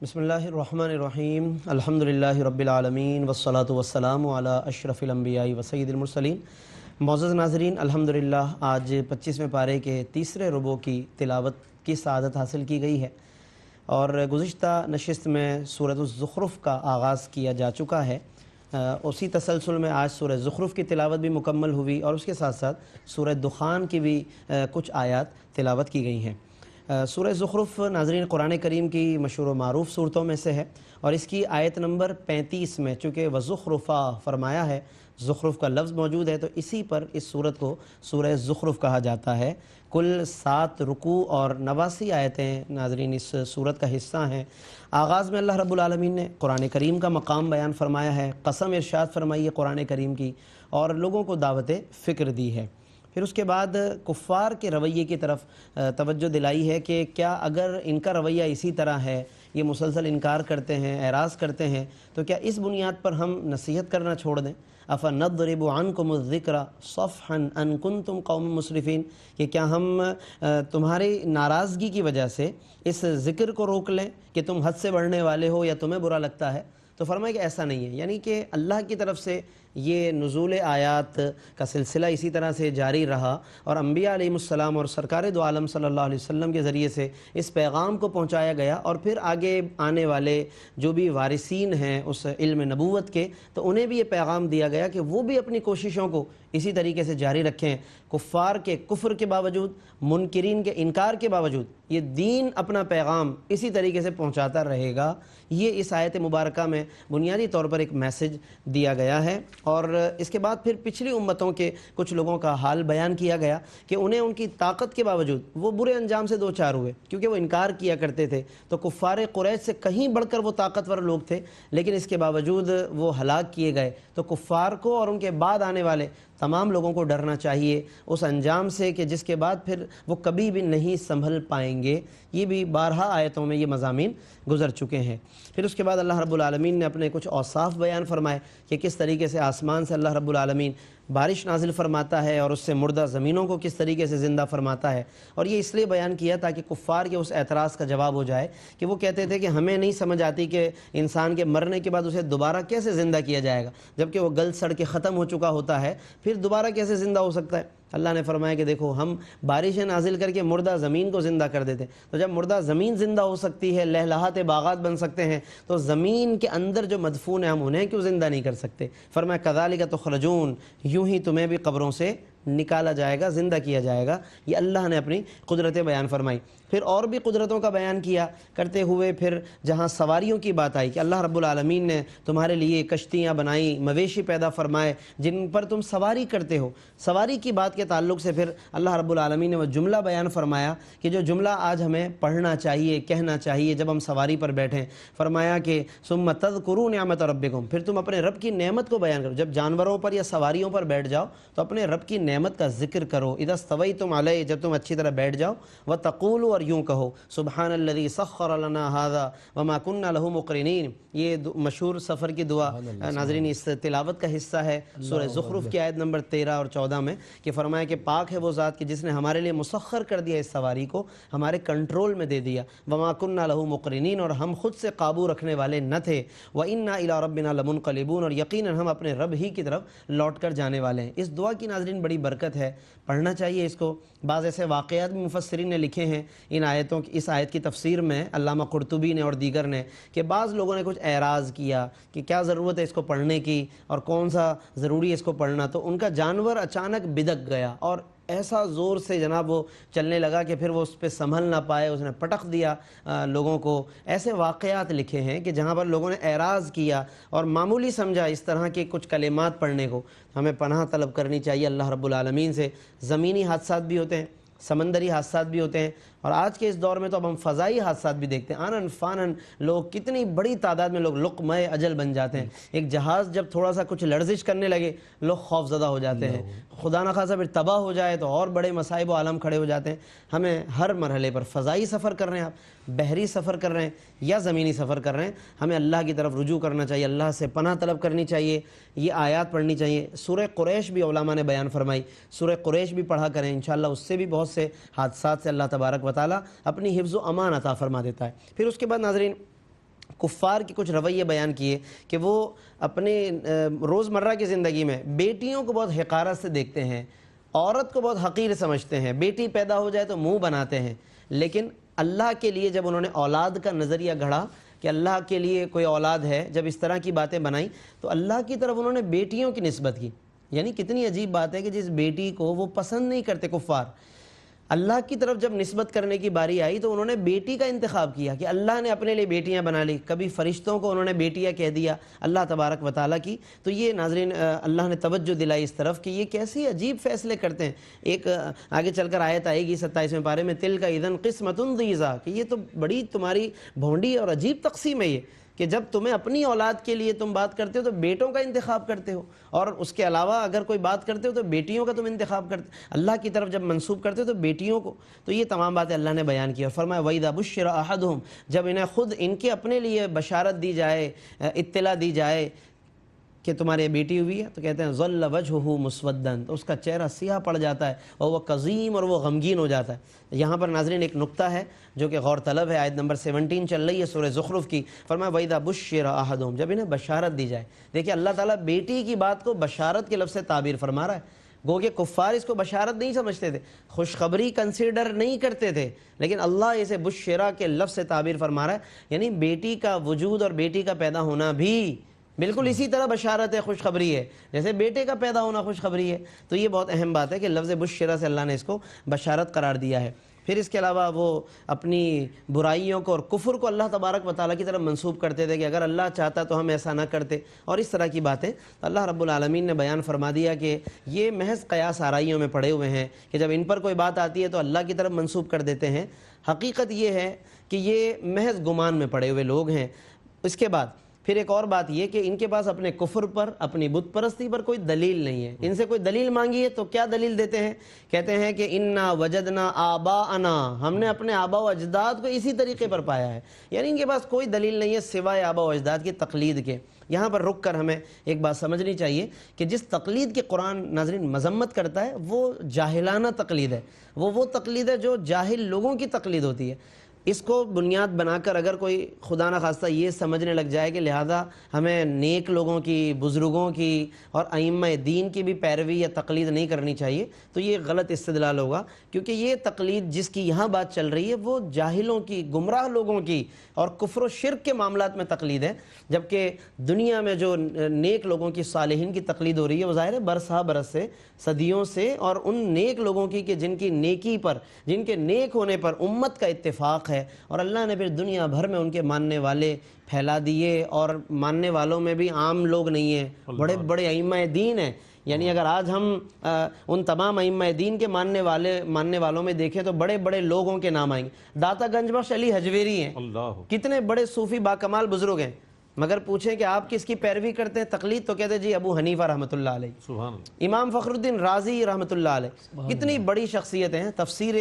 بسم اللہ الرحمن الرحیم، الحمدللہ رب العالمین والصلاة والسلام علی اشرف الانبیاء وسید المرسلین۔ معزز ناظرین، الحمدللہ آج 25ویں پارے کے تیسرے ربع کی تلاوت کی سعادت حاصل کی گئی ہے، اور گزشتہ نشست میں سورۃ الزخرف کا آغاز کیا جا چکا ہے۔ اسی تسلسل میں آج سورہ زخرف کی تلاوت بھی مکمل ہوئی، اور اس کے ساتھ ساتھ سورہ دخان کی بھی کچھ آیات تلاوت کی گئی ہیں۔ سورہ زخرف ناظرین قرآن کریم کی مشہور و معروف صورتوں میں سے ہے، اور اس کی آیت نمبر 35 میں چونکہ وزخرفا فرمایا ہے، زخرف کا لفظ موجود ہے، تو اسی پر اس صورت کو سورہ زخرف کہا جاتا ہے۔ کل 7 رکوع اور 89 آیتیں ناظرین اس صورت کا حصہ ہیں۔ آغاز میں اللہ رب العالمین نے قرآن کریم کا مقام بیان فرمایا ہے، قسم ارشاد فرمائی ہے قرآن کریم کی، اور لوگوں کو دعوت فکر دی ہے۔ پھر اس کے بعد کفار کے رویے کی طرف توجہ دلائی ہے کہ کیا اگر ان کا رویہ اسی طرح ہے، یہ مسلسل انکار کرتے ہیں، اعراض کرتے ہیں، تو کیا اس بنیاد پر ہم نصیحت کرنا چھوڑ دیں؟ أَفَنَضْرِبُ عَنْكُمُ الذِّكْرَ صَفْحًا أَن كُنْتُمْ قَوْمًا مُسْرِفِينَ، کہ کیا ہم تمہاری ناراضگی کی وجہ سے اس ذکر کو روک لیں کہ تم حد سے بڑھنے والے ہو یا تمہیں برا لگتا ہے؟ تو تو فرمایا کہ ایسا نہیں ہے، یعنی کہ اللہ کی طرف سے یہ نزول آیات کا سلسلہ اسی طرح سے جاری رہا، اور انبیاء علیہ السلام اور سرکار دو عالم صلی اللہ علیہ وسلم کے ذریعے سے اس پیغام کو پہنچایا گیا، اور پھر آگے آنے والے جو بھی وارثین ہیں اس علم نبوت کے، تو انہیں بھی یہ پیغام دیا گیا کہ وہ بھی اپنی کوششوں کو اسی طریقے سے جاری رکھیں، کفار کے کفر کے باوجود، منکرین کے انکار کے باوجود یہ دین اپنا پیغام اسی طریقے سے پہنچاتا رہے گا۔ یہ اس آیت مبارکہ میں بنیادی طور پر ایک میسج دیا گیا ہے، اور اس کے بعد پھر پچھلی امتوں کے کچھ لوگوں کا حال بیان کیا گیا کہ انہیں ان کی طاقت کے باوجود وہ برے انجام سے دوچار ہوئے، کیونکہ وہ انکار کیا کرتے تھے، تو کفار قریش سے کہیں بڑھ کر وہ طاقتور لوگ تھے، لیکن اس کے باوجود وہ ہلاک کیے گئے۔ تو کفار کو اور ان کے بعد آنے والے تمام لوگوں کو ڈرنا چاہیے اس انجام سے کہ جس کے بعد پھر وہ کبھی بھی نہیں سنبھل پائیں گے۔ یہ بھی بارہا آیتوں میں یہ مضامین گزر چکے ہیں۔ پھر اس کے بعد اللہ رب العالمین نے اپنے کچھ اوصاف بیان فرمائے کہ کس طریقے سے آسمان سے اللہ رب العالمین بارش نازل فرماتا ہے اور اس سے مردہ زمینوں کو کس طریقے سے زندہ فرماتا ہے، اور یہ اس لیے بیان کیا تاکہ کفار کے اس اعتراض کا جواب ہو جائے کہ وہ کہتے تھے کہ ہمیں نہیں سمجھ آتی کہ انسان کے مرنے کے بعد اسے دوبارہ کیسے زندہ کیا جائے گا، جبکہ وہ گل سڑ کے ختم ہو چکا ہوتا ہے، پھر دوبارہ کیسے زندہ ہو سکتا ہے۔ اللہ نے فرمایا کہ دیکھو ہم بارشیں نازل کر کے مردہ زمین کو زندہ کر دیتے، تو جب مردہ زمین زندہ ہو سکتی ہے، لہلہاتے باغات بن سکتے ہیں، تو زمین کے اندر جو مدفون ہیں ہم انہیں کیوں زندہ نہیں کر سکتے؟ فرمایا کذالک تخرجون، یوں ہی تمہیں بھی قبروں سے نکالا جائے گا، زندہ کیا جائے گا۔ یہ اللہ نے اپنی قدرتیں بیان فرمائی۔ پھر اور بھی قدرتوں کا بیان کیا کرتے ہوئے پھر جہاں سواریوں کی بات آئی کہ اللہ رب العالمین نے تمہارے لیے کشتیاں بنائیں، مویشی پیدا فرمائے جن پر تم سواری کرتے ہو۔ سواری کی بات کے تعلق سے پھر اللہ رب العالمین نے وہ جملہ بیان فرمایا کہ جو جملہ آج ہمیں پڑھنا چاہیے، کہنا چاہیے جب ہم سواری پر بیٹھیں۔ فرمایا کہ ثم تذکروا نعمت ربکم، پھر تم اپنے رب کی نعمت کو بیان کرو۔ جب جانوروں پر یا سواریوں پر بیٹھ جاؤ تو اپنے رب کی نعمت کا ذکر کرو۔ اذا استویتم علیہ، جب تم اچھی طرح بیٹھ جاؤ، وتقولوا، اور یوں کہو سبحان الذی سخر لنا ھذا وما كنا له مقرنین۔ یہ مشہور سفر کی دعا ناظرین اس تلاوت کا حصہ ہے سورہ زخرف کی آیت نمبر 13 اور 14 میں، کہ فرمایا کہ پاک ہے وہ ذات کہ جس نے ہمارے لیے مسخر کر دیا اس سواری کو، ہمارے کنٹرول میں دے دیا۔ وما كنا له مقرنین، اور ہم خود سے قابو رکھنے والے نہ تھے۔ وإنا إلى ربنا لمنقلبون، اور یقیناً ہم اپنے رب ہی کی طرف لوٹ کر جانے والے ہیں۔ اس دعا کی ناظرین بڑی برکت ہے، پڑھنا چاہیے اس کو۔ بعض ایسے واقعات بھی مفسرین نے لکھے ہیں ان آیتوں کی، اس آیت کی تفسیر میں علامہ قرطبی نے اور دیگر نے، کہ بعض لوگوں نے کچھ اعراض کیا کہ کیا ضرورت ہے اس کو پڑھنے کی اور کون سا ضروری ہے اس کو پڑھنا، تو ان کا جانور اچانک بدک گیا اور ایسا زور سے جناب وہ چلنے لگا کہ پھر وہ اس پہ سنبھل نہ پائے، اس نے پٹخ دیا لوگوں کو۔ ایسے واقعات لکھے ہیں کہ جہاں پر لوگوں نے اعراض کیا اور معمولی سمجھا اس طرح کے کچھ کلمات پڑھنے کو۔ ہمیں پناہ طلب کرنی چاہیے اللہ رب العالمین سے۔ زمینی حادثات بھی ہوتے ہیں، سمندری حادثات بھی ہوتے ہیں، اور آج کے اس دور میں تو اب ہم فضائی حادثات بھی دیکھتے ہیں۔ آنن فانن لوگ، کتنی بڑی تعداد میں لوگ لقمہ اجل بن جاتے ہیں۔ ایک جہاز جب تھوڑا سا کچھ لرزش کرنے لگے لوگ خوف زدہ ہو جاتے ہیں، خدا نخواستہ پھر تباہ ہو جائے تو اور بڑے مصائب و عالم کھڑے ہو جاتے ہیں۔ ہمیں ہر مرحلے پر، فضائی سفر کر رہے ہیں آپ، بحری سفر کر رہے ہیں یا زمینی سفر کر رہے ہیں، ہمیں اللہ کی طرف رجوع کرنا چاہیے، اللہ سے پناہ طلب کرنی چاہیے، یہ آیات پڑھنی چاہیے۔ سورہ قریش بھی علماء نے بیان فرمائی، سورہ قریش بھی پڑھا کریں، انشاءاللہ اس سے بھی بہت سے حادثات سے اللہ تبارک و تعالی اپنی حفظ و امان عطا فرما دیتا ہے۔ پھر اس کے بعد ناظرین کفار کے کچھ رویے بیان کیے کہ وہ اپنے روزمرہ کی زندگی میں بیٹیوں کو بہت حقارت سے دیکھتے ہیں، عورت کو بہت حقیر سمجھتے ہیں، بیٹی پیدا ہو جائے تو منہ بناتے ہیں، لیکن اللہ کے لیے جب انہوں نے اولاد کا نظریہ گھڑا کہ اللہ کے لیے کوئی اولاد ہے، جب اس طرح کی باتیں بنائیں تو اللہ کی طرف انہوں نے بیٹیوں کی نسبت کی۔ یعنی کتنی عجیب بات ہے کہ جس بیٹی کو وہ پسند نہیں کرتے کفار، اللہ کی طرف جب نسبت کرنے کی باری آئی تو انہوں نے بیٹی کا انتخاب کیا کہ اللہ نے اپنے لیے بیٹیاں بنا لی، کبھی فرشتوں کو انہوں نے بیٹیاں کہہ دیا اللہ تبارک و تعالیٰ کی۔ تو یہ ناظرین اللہ نے توجہ دلائی اس طرف کہ یہ کیسی عجیب فیصلے کرتے ہیں۔ ایک آگے چل کر آیت آئے گی 27ویں پارے میں، تلک اذن قسمۃ ضیزیٰ، کہ یہ تو بڑی تمہاری بھونڈی اور عجیب تقسیم ہے یہ، کہ جب تمہیں اپنی اولاد کے لیے تم بات کرتے ہو تو بیٹوں کا انتخاب کرتے ہو، اور اس کے علاوہ اگر کوئی بات کرتے ہو تو بیٹیوں کا تم انتخاب کرتے، اللہ کی طرف جب منسوب کرتے ہو تو بیٹیوں کو۔ تو یہ تمام باتیں اللہ نے بیان کی اور فرمایا وَإِذَا بُشِّرَ أَحَدُهُمْ، جب انہیں خود ان کے اپنے لیے بشارت دی جائے، اطلاع دی جائے کہ تمہاری بیٹی ہوئی ہے؟ تو کہتے ہیں ظل وجہہ مسودن، تو اس کا چہرہ سیاہ پڑ جاتا ہے اور وہ قزیم اور وہ غمگین ہو جاتا ہے۔ یہاں پر ناظرین ایک نقطہ ہے جو کہ غور طلب ہے، آیت نمبر 17 چل رہی ہے سورہ زخرف کی، فرمایا وَإِذَا بُشِّرَ أَحَدُهُمْ، جب انہیں بشارت دی جائے۔ دیکھیں اللہ تعالیٰ بیٹی کی بات کو بشارت کے لفظ سے تعبیر فرما رہا ہے، گو کہ کفار اس کو بشارت نہیں سمجھتے تھے، خوشخبری کنسیڈر نہیں کرتے تھے، لیکن اللہ اسے بشرا کے لفظ سے تعبیر فرما رہا ہے، یعنی بیٹی کا وجود اور بیٹی کا پیدا ہونا بھی بالکل اسی طرح بشارت ہے، خوشخبری ہے، جیسے بیٹے کا پیدا ہونا خوشخبری ہے۔ تو یہ بہت اہم بات ہے کہ لفظ بشرا سے اللہ نے اس کو بشارت قرار دیا ہے۔ پھر اس کے علاوہ وہ اپنی برائیوں کو اور کفر کو اللہ تبارک و تعالیٰ کی طرف منسوب کرتے تھے کہ اگر اللہ چاہتا تو ہم ایسا نہ کرتے، اور اس طرح کی باتیں اللہ رب العالمین نے بیان فرما دیا کہ یہ محض قیاس آرائیوں میں پڑے ہوئے ہیں کہ جب ان پر کوئی بات آتی ہے تو اللہ کی طرف منسوب کر دیتے ہیں۔ حقیقت یہ ہے کہ یہ محض گمان میں پڑے ہوئے لوگ ہیں۔ اس کے بعد پھر ایک اور بات یہ کہ ان کے پاس اپنے کفر پر، اپنی بت پرستی پر کوئی دلیل نہیں ہے۔ ان سے کوئی دلیل مانگی ہے تو کیا دلیل دیتے ہیں؟ کہتے ہیں کہ انا وجدنا آباءنا، ہم نے اپنے آبا و اجداد کو اسی طریقے پر پایا ہے، یعنی ان کے پاس کوئی دلیل نہیں ہے سوائے آبا و اجداد کی تقلید کے۔ یہاں پر رک کر ہمیں ایک بات سمجھنی چاہیے کہ جس تقلید کی قرآن ناظرین مذمت کرتا ہے وہ جاہلانہ تقلید ہے، وہ تقلید ہے جو جاہل لوگوں کی تقلید ہوتی ہے۔ اس کو بنیاد بنا کر اگر کوئی خدا نخواستہ یہ سمجھنے لگ جائے کہ لہذا ہمیں نیک لوگوں کی، بزرگوں کی اور ائمہ دین کی بھی پیروی یا تقلید نہیں کرنی چاہیے، تو یہ غلط استدلال ہوگا، کیونکہ یہ تقلید جس کی یہاں بات چل رہی ہے وہ جاہلوں کی، گمراہ لوگوں کی اور کفر و شرک کے معاملات میں تقلید ہے، جبکہ دنیا میں جو نیک لوگوں کی، صالحین کی تقلید ہو رہی ہے وہ ظاہر ہے برسا برس سے، صدیوں سے، اور ان نیک لوگوں کی کہ جن کی نیکی پر، جن کے نیک ہونے پر امت کا اتفاق ہے، اور اللہ نے پھر دنیا بھر میں ان کے ماننے والے پھیلا دیے، اور ماننے والوں میں بھی عام لوگ نہیں ہیں، بڑے بڑے ائمہ دین ہیں۔ یعنی اگر آج ہم ان تمام ائمہ دین کے ماننے والوں میں دیکھیں تو بڑے بڑے لوگوں کے نام آئیں گے۔ داتا گنج بخش علی حجویری ہیں، کتنے بڑے صوفی باکمال بزرگ ہیں، مگر پوچھیں کہ آپ کس کی پیروی کرتے ہیں تقلید، تو کہتے ہیں جی ابو حنیفہ رحمۃ اللہ علیہ، سبحان اللہ، امام فخر الدین رازی رحمۃ اللہ علیہ، کتنی بڑی شخصیتیں ہیں تفسیر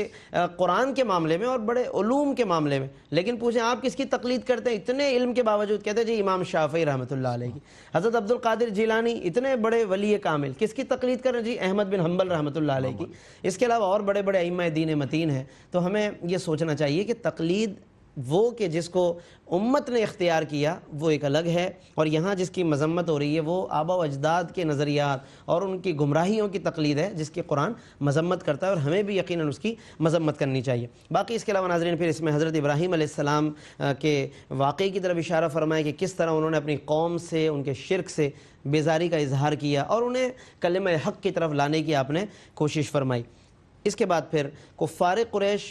قرآن کے معاملے میں اور بڑے علوم کے معاملے میں، لیکن پوچھیں آپ کس کی تقلید کرتے ہیں اتنے علم کے باوجود، کہتے ہیں جی امام شافعی رحمۃ اللہ علیہ کی۔ حضرت عبد القادر جیلانی اتنے بڑے ولی کامل، کس کی تقلید کر رہے ہیں؟ جی احمد بن حنبل رحمۃ اللہ علیہ کی۔ اس کے علاوہ اور بڑے بڑے ائمہ دین متین ہیں۔ تو ہمیں یہ سوچنا چاہیے کہ تقلید وہ کہ جس کو امت نے اختیار کیا وہ ایک الگ ہے، اور یہاں جس کی مذمت ہو رہی ہے وہ آبا و اجداد کے نظریات اور ان کی گمراہیوں کی تقلید ہے جس کی قرآن مذمت کرتا ہے، اور ہمیں بھی یقیناً اس کی مذمت کرنی چاہیے۔ باقی اس کے علاوہ ناظرین پھر اس میں حضرت ابراہیم علیہ السلام کے واقعے کی طرف اشارہ فرمایا کہ کس طرح انہوں نے اپنی قوم سے، ان کے شرک سے بیزاری کا اظہار کیا اور انہیں کلمہ حق کی طرف لانے کی آپ نے کوشش فرمائی۔ اس کے بعد پھر کفار قریش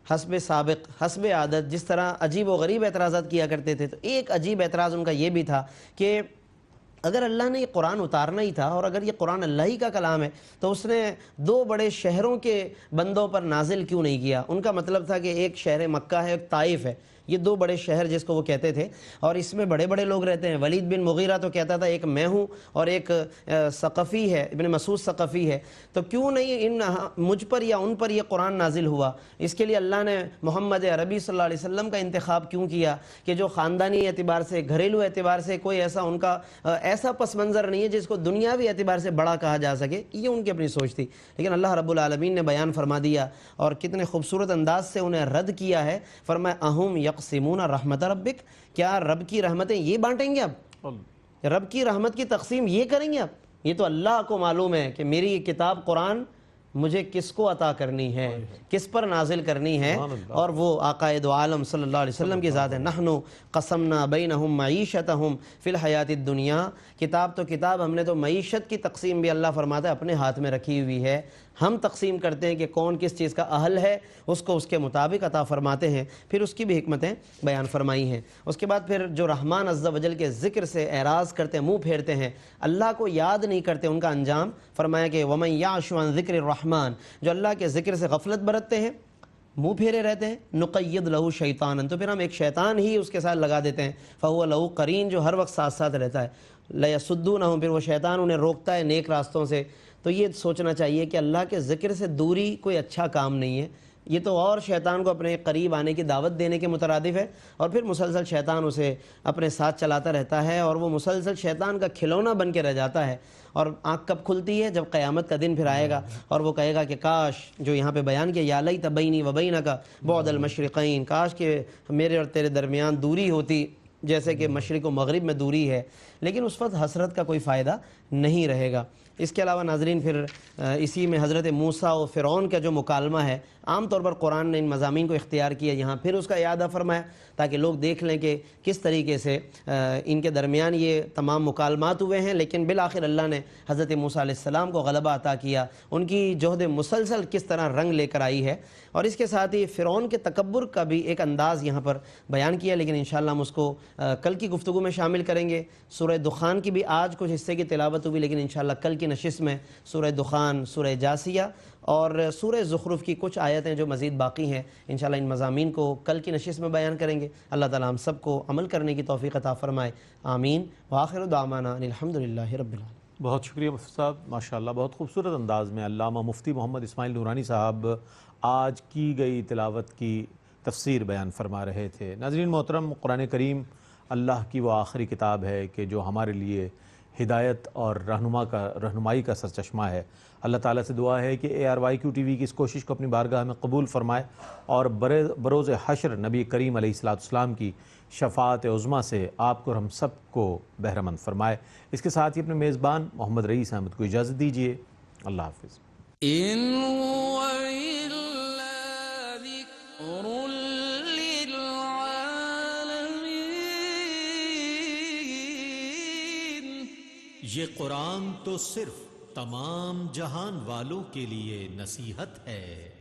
حسب سابق، حسب عادت جس طرح عجیب و غریب اعتراضات کیا کرتے تھے، تو ایک عجیب اعتراض ان کا یہ بھی تھا کہ اگر اللہ نے یہ قرآن اتارنا ہی تھا اور اگر یہ قرآن اللہ ہی کا کلام ہے تو اس نے دو بڑے شہروں کے بندوں پر نازل کیوں نہیں کیا؟ ان کا مطلب تھا کہ ایک شہر مکہ ہے، ایک طائف ہے، یہ دو بڑے شہر جس کو وہ کہتے تھے، اور اس میں بڑے بڑے لوگ رہتے ہیں۔ ولید بن مغیرہ تو کہتا تھا ایک میں ہوں اور ایک ثقفی ہے، ابن مسعود ثقفی ہے، تو کیوں نہیں مجھ پر یا ان پر یہ قرآن نازل ہوا؟ اس کے لیے اللہ نے محمد عربی صلی اللہ علیہ وسلم کا انتخاب کیوں کیا کہ جو خاندانی اعتبار سے، گھریلو اعتبار سے کوئی ایسا ان کا ایسا پس منظر نہیں ہے جس کو دنیاوی اعتبار سے بڑا کہا جا سکے؟ یہ ان کی اپنی سوچ تھی، لیکن اللہ رب العالمین نے بیان فرما دیا اور کتنے خوبصورت انداز سے انہیں رد کیا ہے۔ فرمایا اہم یقسمون رحمت ربک، کیا رب کی رحمتیں یہ بانٹیں گے؟ اب رب کی رحمت کی تقسیم یہ کریں گے؟ اب یہ تو اللہ کو معلوم ہے کہ میری یہ کتاب قرآن مجھے کس کو عطا کرنی ہے، کس پر نازل کرنی ہے، اور وہ آقا دو عالم صلی اللہ علیہ وسلم کی ذات ہے۔ نحنو قسمنا بینہم معیشتہم فی الحیات الدنیا، کتاب تو کتاب، ہم نے تو معیشت کی تقسیم بھی اللہ فرماتا ہے اپنے ہاتھ میں رکھی ہوئی ہے، ہم تقسیم کرتے ہیں کہ کون کس چیز کا اہل ہے، اس کو اس کے مطابق عطا فرماتے ہیں، پھر اس کی بھی حکمتیں بیان فرمائی ہیں۔ اس کے بعد پھر جو رحمان عز و جل کے ذکر سے اعراض کرتے ہیں، منہ پھیرتے ہیں، اللہ کو یاد نہیں کرتے، ان کا انجام فرمایا کہ وَمَن يَعْشُ عَن ذِكْرِ الرَّحْمَنِ، جو اللہ کے ذکر سے غفلت برتتے ہیں، منہ پھیرے رہتے ہیں، نقید لہو شیطانا، تو پھر ہم ایک شیطان ہی اس کے ساتھ لگا دیتے ہیں، فہو لہو قرین، جو ہر وقت ساتھ ساتھ رہتا ہے، لیصدونہم، پھر وہ شیطان انہیں روکتا ہے نیک راستوں سے۔ تو یہ سوچنا چاہیے کہ اللہ کے ذکر سے دوری کوئی اچھا کام نہیں ہے، یہ تو اور شیطان کو اپنے قریب آنے کی دعوت دینے کے مترادف ہے، اور پھر مسلسل شیطان اسے اپنے ساتھ چلاتا رہتا ہے، اور وہ مسلسل شیطان کا کھلونا بن کے رہ جاتا ہے۔ اور آنکھ کب کھلتی ہے؟ جب قیامت کا دن پھر آئے گا اور وہ کہے گا کہ کاش، جو یہاں پہ بیان کیا، یا لیت بینی و بینک بعد المشرقین، کاش کہ میرے اور تیرے درمیان دوری ہوتی جیسے کہ مشرق و مغرب میں دوری ہے، لیکن اس وقت حسرت کا کوئی فائدہ نہیں رہے گا۔ اس کے علاوہ ناظرین پھر اسی میں حضرت موسیٰ و فرعون کا جو مکالمہ ہے، عام طور پر قرآن نے ان مضامین کو اختیار کیا، یہاں پھر اس کا اعادہ فرمایا تاکہ لوگ دیکھ لیں کہ کس طریقے سے ان کے درمیان یہ تمام مکالمات ہوئے ہیں، لیکن بالآخر اللہ نے حضرت موسیٰ علیہ السلام کو غلبہ عطا کیا، ان کی جہد مسلسل کس طرح رنگ لے کر آئی ہے، اور اس کے ساتھ ہی فرعون کے تکبر کا بھی ایک انداز یہاں پر بیان کیا، لیکن انشاءاللہ ہم اس کو کل کی گفتگو میں شامل کریں گے۔ سورہ دخان کی بھی آج کچھ حصے کی تلاوت ہوئی، لیکن انشاءاللہ کل کی نشست میں سورہ دخان، سورہ جاسیہ اور سورہ زخرف کی کچھ آیتیں جو مزید باقی ہیں، انشاءاللہ ان مضامین کو کل کی نشست میں بیان کریں گے۔ اللہ تعالی ہم سب کو عمل کرنے کی توفیق عطا فرمائے، آمین۔ وآخر دعوانا الحمدللہ رب العالمین۔ بہت شکریہ مفتی صاحب، ماشاءاللہ بہت خوبصورت انداز میں علامہ مفتی محمد اسماعیل نورانی صاحب آج کی گئی تلاوت کی تفسیر بیان فرما رہے تھے۔ ناظرین محترم، قرآن کریم اللہ کی وہ آخری کتاب ہے کہ جو ہمارے لیے ہدایت اور رہنمائی کا سرچشمہ ہے۔ اللہ تعالیٰ سے دعا ہے کہ ARYQ TV کی اس کوشش کو اپنی بارگاہ میں قبول فرمائے اور بروز حشر نبی کریم علیہ السلام کی شفاعت عظمیٰ سے آپ کو اور ہم سب کو بہرہ مند فرمائے۔ اس کے ساتھ ہی اپنے میزبان محمد رئیس احمد کو اجازت دیجیے۔ اللہ حافظ۔ إن هو إلا ذكر للعالمين۔ یہ قرآن تو صرف تمام جہان والوں کے لیے نصیحت ہے۔